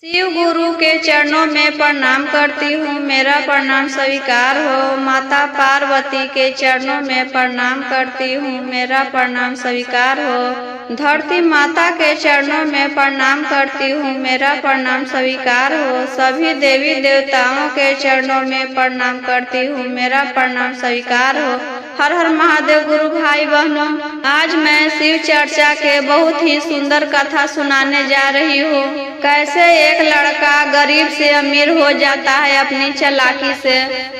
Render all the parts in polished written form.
शिव गुरु के चरणों में प्रणाम करती हूँ, मेरा प्रणाम स्वीकार हो। माता पार्वती के चरणों में प्रणाम करती हूँ, मेरा प्रणाम स्वीकार हो। धरती माता के चरणों में प्रणाम करती हूँ, मेरा प्रणाम स्वीकार हो। सभी देवी देवताओं के चरणों में प्रणाम करती हूँ, मेरा प्रणाम स्वीकार हो। हर हर महादेव। गुरु भाई बहनों, आज मैं शिव चर्चा के बहुत ही सुंदर कथा सुनाने जा रही हूँ। कैसे एक लड़का गरीब से अमीर हो जाता है अपनी चालाकी से।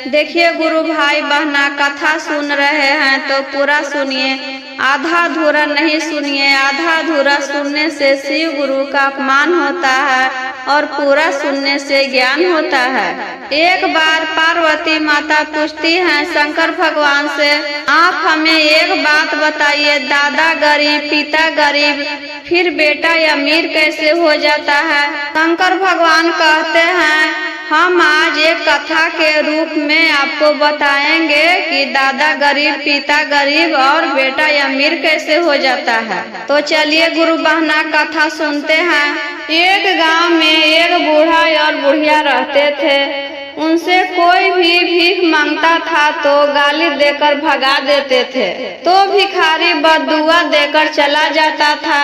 देखिए गुरु भाई बहना, कथा सुन रहे हैं तो पूरा सुनिए, आधा अधूरा नहीं सुनिए। आधा अधूरा सुनने से शिव गुरु का अपमान होता है और पूरा सुनने से ज्ञान होता है। एक बार पार्वती माता पूछती हैं शंकर भगवान से, आप हमें एक बात बताइए, दादा गरीब पिता गरीब फिर बेटा अमीर कैसे हो जाता है? शंकर भगवान कहते हैं, हम आज एक कथा के रूप में आपको बताएंगे कि दादा गरीब पिता गरीब और बेटा अमीर कैसे हो जाता है। तो चलिए गुरु बहना कथा सुनते हैं। एक गांव में एक बूढ़ा और बुढ़िया रहते थे। उनसे कोई भी भीख मांगता था तो गाली देकर भगा देते थे, तो भिखारी बददुआ देकर चला जाता था।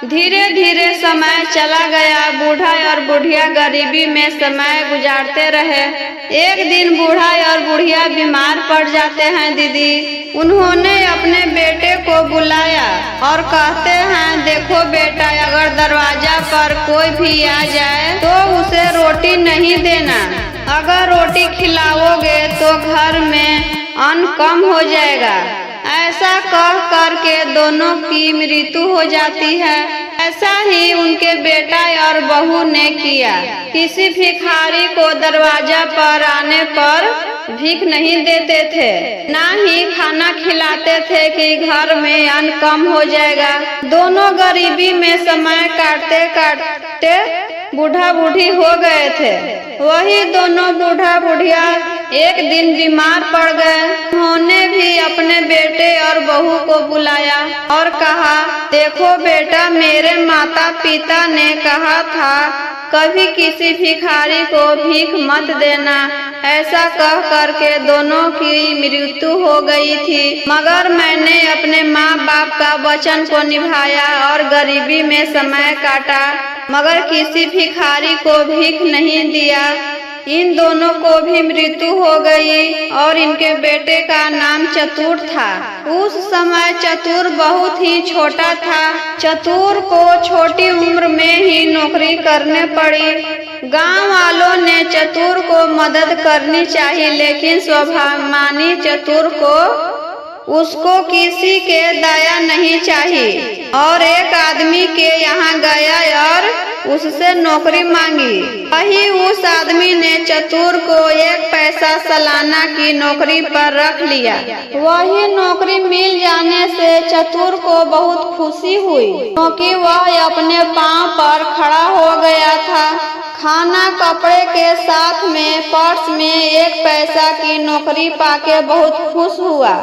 धीरे धीरे समय चला गया, बूढ़ा और बुढ़िया गरीबी में समय गुजारते रहे। एक दिन बूढ़ा और बुढ़िया बीमार पड़ जाते हैं दीदी। उन्होंने अपने बेटे को बुलाया और कहते हैं, देखो बेटा, अगर दरवाजा पर कोई भी आ जाए तो उसे रोटी नहीं देना। अगर रोटी खिलाओगे तो घर में अन्न कम हो जाएगा। ऐसा कह करके दोनों की मृत्यु हो जाती है। ऐसा ही उनके बेटा और बहू ने किया। किसी भिखारी को दरवाजा पर आने पर भीख नहीं देते थे, ना ही खाना खिलाते थे कि घर में अन्न कम हो जाएगा। दोनों गरीबी में समय काटते काटते बूढ़ा बूढ़ी हो गए थे। वही दोनों बूढ़ा बुढ़िया एक दिन बीमार पड़ गए। उन्होंने भी अपने बेटे और बहू को बुलाया और कहा, देखो बेटा, मेरे माता पिता ने कहा था कभी किसी भिखारी को भीख मत देना। ऐसा कह करके दोनों की मृत्यु हो गई थी, मगर मैंने अपने माँ बाप का वचन को निभाया और गरीबी में समय काटा, मगर किसी भिखारी को भीख नहीं दिया। इन दोनों को भी मृत्यु हो गई और इनके बेटे का नाम चतुर था। उस समय चतुर बहुत ही छोटा था। चतुर को छोटी उम्र में ही नौकरी करने पड़ी। गांव वालों ने चतुर को मदद करनी चाहिए, लेकिन स्वाभिमानी चतुर को उसको किसी के दया नहीं चाहिए और एक आदमी के यहाँ गया और उससे नौकरी मांगी। वही उस आदमी ने चतुर को 1 पैसा सालाना की नौकरी पर रख लिया। वही नौकरी मिल जाने से चतुर को बहुत खुशी हुई, क्योंकि वह अपने पांव पर खड़ा हो गया था। खाना कपड़े के साथ में पर्स में 1 पैसा की नौकरी पाके बहुत खुश हुआ।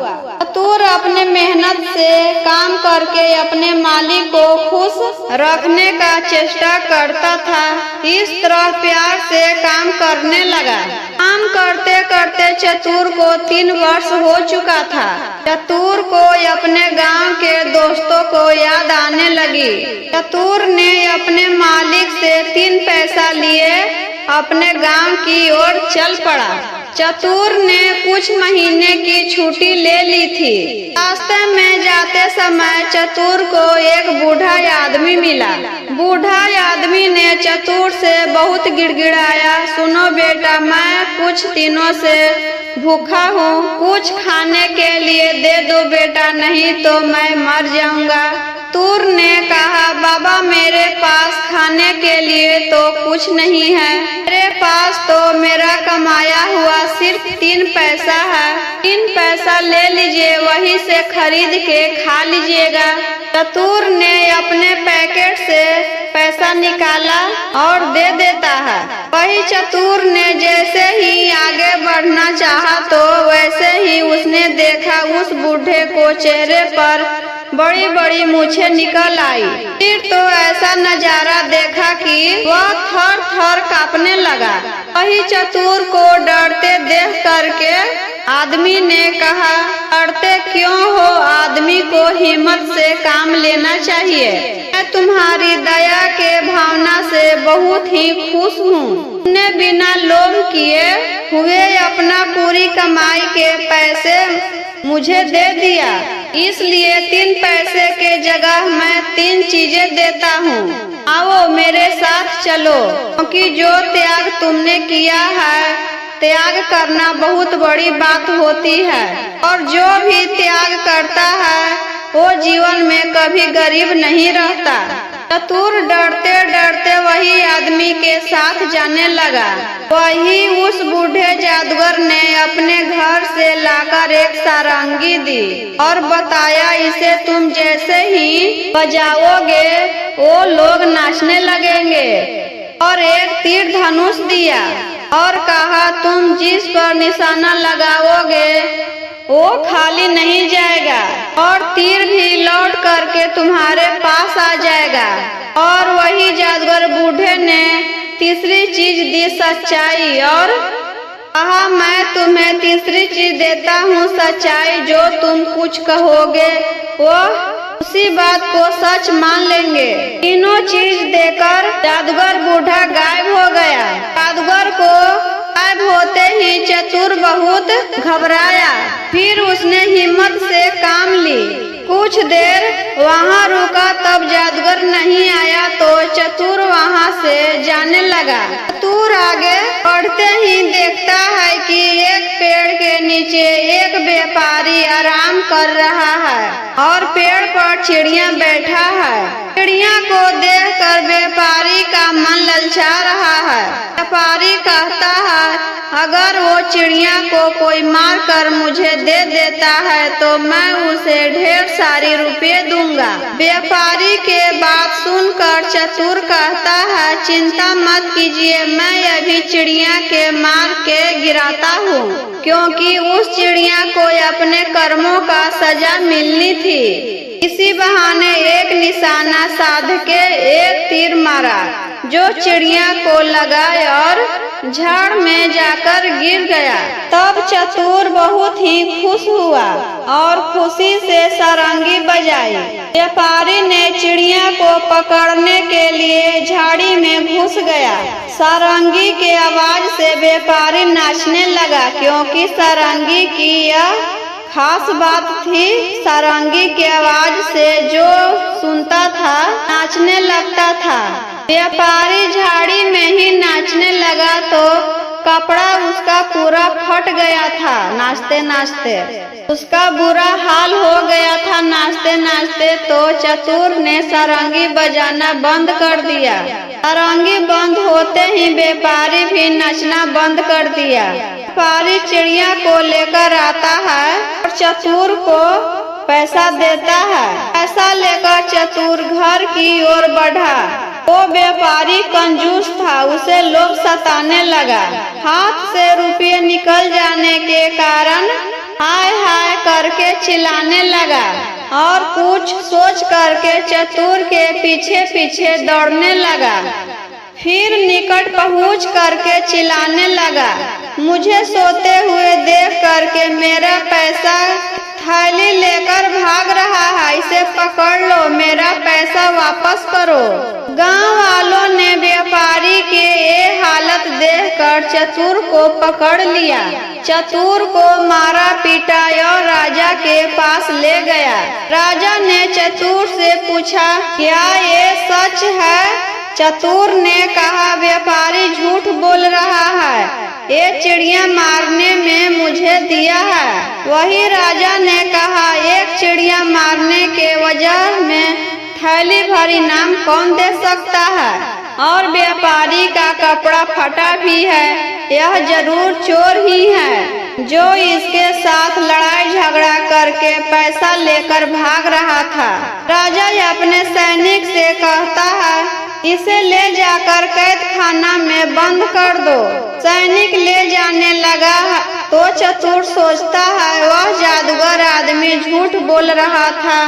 चतुर अपने मेहनत से काम करके अपने मालिक को खुश रखने का चेष्टा करता था। इस तरह प्यार से काम करने लगा। काम करते करते चतुर को 3 वर्ष हो चुका था। चतुर को अपने गांव के दोस्तों को याद आने लगी। चतुर ने अपने मालिक से 3 पैसा लिए अपने गांव की ओर चल पड़ा। चतुर ने कुछ महीने की छुट्टी ले ली थी। रास्ते में जाते समय चतुर को एक बूढ़ा आदमी मिला। बूढ़ा आदमी ने चतुर से बहुत गिड़गिड़ाया, सुनो बेटा, मैं कुछ दिनों से भूखा हूँ, कुछ खाने के लिए दे दो बेटा, नहीं तो मैं मर जाऊंगा। चतुर ने कहा, बाबा, मेरे पास खाने के लिए तो कुछ नहीं है। मेरे पास तो मेरा कमाया हुआ सिर्फ 3 पैसा है। 3 पैसा ले लीजिए, वही से खरीद के खा लीजिएगा। चतुर ने अपने पैकेट से पैसा निकाला और दे देता है। वही चतुर ने जैसे ही आगे बढ़ना चाहा तो वैसे ही उसने देखा उस बूढ़े को चेहरे पर बड़ी बड़ी मूछें निकल आई। फिर तो ऐसा नजारा देखा कि वह थर थर कांपने लगा। वही चतुर को डरते देख करके आदमी ने कहा, डरते क्यों हो? आदमी को हिम्मत से काम लेना चाहिए। मैं तुम्हारी दया के भावना से बहुत ही खुश हूँ। तुमने बिना लोभ किए हुए अपना पूरी कमाई के पैसे मुझे दे दिया, इसलिए 3 पैसे के जगह मैं 3 चीजें देता हूँ। आओ मेरे साथ चलो, क्योंकि जो त्याग तुमने किया है, त्याग करना बहुत बड़ी बात होती है, और जो भी त्याग करता है वो जीवन में कभी गरीब नहीं रहता। चतुर डरते डरते वही आदमी के साथ जाने लगा। वही उस बूढ़े जादूगर ने अपने घर से लाकर एक सारंगी दी और बताया, इसे तुम जैसे ही बजाओगे वो लोग नाचने लगेंगे। और एक तीर धनुष दिया और कहा, तुम जिस पर निशाना लगाओगे वो खाली नहीं जाएगा और तीर भी लौट करके तुम्हारे पास आ जाएगा। और वही जादूगर बूढ़े ने तीसरी चीज दी, सच्चाई, और कहा, मैं तुम्हें तीसरी चीज देता हूँ, सच्चाई। जो तुम कुछ कहोगे वो उसी बात को सच मान लेंगे। तीनों चीज देकर जादूगर बूढ़ा गायब हो गया। जादूगर को गायब होते ही चतुर बहुत घबराया। फिर उसने हिम्मत से काम ली। कुछ देर वहाँ रुका, तब जादूगर नहीं आया तो चतुर वहाँ से जाने लगा। चतुर आगे बढ़ते ही देखता है कि एक पेड़ के नीचे एक व्यापारी आराम कर रहा है और पेड़ पर चिड़िया बैठा है। चिड़िया को देखकर व्यापारी का मन ललचा रहा है। व्यापारी कहता है, अगर वो चिड़िया को कोई मार कर मुझे दे देता है तो मैं उसे ढेर सारी रुपये दूंगा। व्यापारी के बात सुनकर चतुर कहता है, चिंता मत कीजिए, मैं अभी चिड़िया के मार के गिराता हूँ, क्योंकि उस चिड़िया को अपने कर्मों का सजा मिलनी थी। इसी बहाने एक निशाना साध के एक तीर मारा जो चिड़िया को लगा और झाड़ में जाकर गिर गया। तब चतुर बहुत ही खुश हुआ और खुशी से सारंगी बजाई। व्यापारी ने चिड़िया को पकड़ने के लिए झाड़ी में घुस गया। सारंगी के आवाज से व्यापारी नाचने लगा, क्योंकि सारंगी की यह खास बात थी। सारंगी के आवाज से जो सुनता था नाचने लगता था। व्यापारी झाड़ी में ही नाचने लगा तो कपड़ा उसका पूरा फट गया था। नाचते नाचते उसका बुरा हाल हो गया था। नाचते नाचते तो चतुर ने सारंगी बजाना बंद कर दिया। सारंगी बंद होते ही व्यापारी भी नाचना बंद कर दिया। व्यापारी चिड़िया को लेकर आता है और चतुर को पैसा देता है। पैसा लेकर चतुर घर की ओर बढ़ा। वो व्यापारी कंजूस था, उसे लोग सताने लगा। हाथ से रुपये निकल जाने के कारण हाय हाय करके चिल्लाने लगा और कुछ सोच करके चतुर के पीछे पीछे दौड़ने लगा। फिर निकट पहुंच करके चिल्लाने लगा, मुझे सोते हुए देख करके मेरा पैसा थैली लेकर भाग रहा है, इसे पकड़ लो, मेरा पैसा वापस करो। गांव वालों ने व्यापारी के ये हालत देखकर चतुर को पकड़ लिया। चतुर को मारा पीटा और राजा के पास ले गया। राजा ने चतुर से पूछा, क्या ये सच है? चतुर ने कहा, व्यापारी झूठ बोल रहा है, ये चिड़िया मारने में मुझे दिया है। वही राजा ने कहा, एक चिड़िया मारने के वजह में थैली भर इनाम कौन दे सकता है? और व्यापारी का कपड़ा फटा भी है, यह जरूर चोर ही है जो इसके साथ लड़ाई झगड़ा करके पैसा लेकर भाग रहा था। राजा अपने सैनिक से कहता है, इसे ले जाकर कैद खाना में बंद कर दो। सैनिक ले जाने लगा तो चतुर सोचता है वह जादूगर आदमी झूठ बोल रहा था।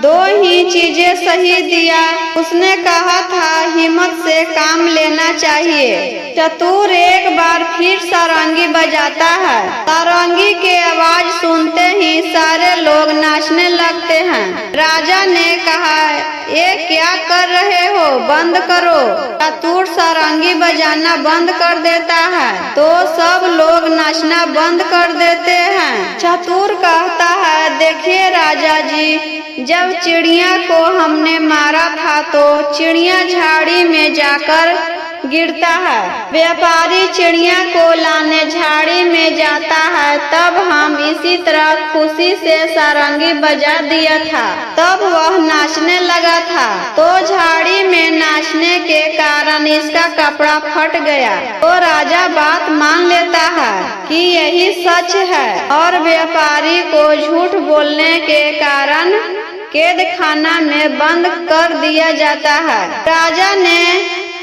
दो ही चीजें सही दिया। उसने कहा था हिम्मत से काम लेना चाहिए। चतुर एक बार फिर सारंगी बजाता है। सारंगी के आवाज सुनते ही सारे लोग नाचने लगते हैं। राजा ने कहा ये क्या कर रहे हो, बंद करो। चतुर सारंगी बजाना बंद कर देता है तो सब लोग नाचना बंद कर देते हैं। चतुर कहता है देखिए राजा जी, जब चिड़िया को हमने मारा था तो चिड़िया झाड़ी में जाकर गिरता है। व्यापारी चिड़िया को लाने झाड़ी में जाता है। तब हम इसी तरह खुशी से सारंगी बजा दिया था, तब वह नाचने लगा था। तो झाड़ी में नाचने के कारण इसका कपड़ा फट गया। तो राजा बात मान लेता है कि यही सच है और व्यापारी को झूठ बोलने के कारण कैद खाना में बंद कर दिया जाता है। राजा ने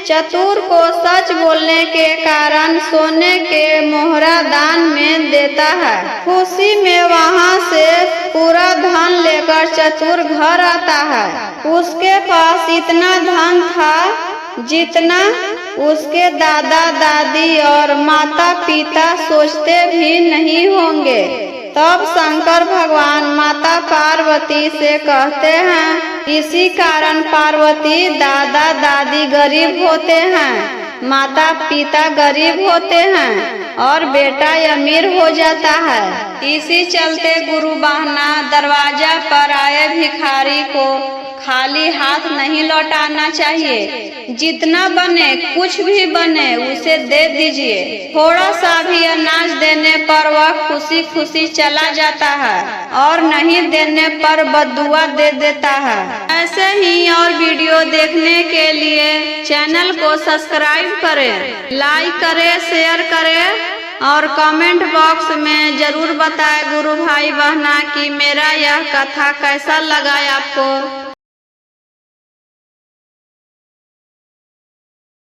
चतुर को सच बोलने के कारण सोने के मोहरा दान में देता है। खुशी में वहाँ से पूरा धन लेकर चतुर घर आता है। उसके पास इतना धन था जितना उसके दादा दादी और माता पिता सोचते भी नहीं होंगे। तब शंकर भगवान माता पार्वती से कहते हैं इसी कारण पार्वती दादा दादी गरीब होते हैं, माता पिता गरीब होते हैं और बेटा अमीर हो जाता है। इसी चलते गुरु बहना दरवाजा पर आए भिखारी को खाली हाथ नहीं लौटाना चाहिए। जितना बने कुछ भी बने उसे दे दीजिए। थोड़ा सा भी अनाज देने पर वह खुशी खुशी चला जाता है और नहीं देने पर बद्दुआ दे देता है। ऐसे ही और वीडियो देखने के लिए चैनल को सब्सक्राइब करें, लाइक करें, शेयर करें और कमेंट बॉक्स में जरूर बताएं गुरु भाई बहना कि मेरा यह कथा कैसा लगा आपको।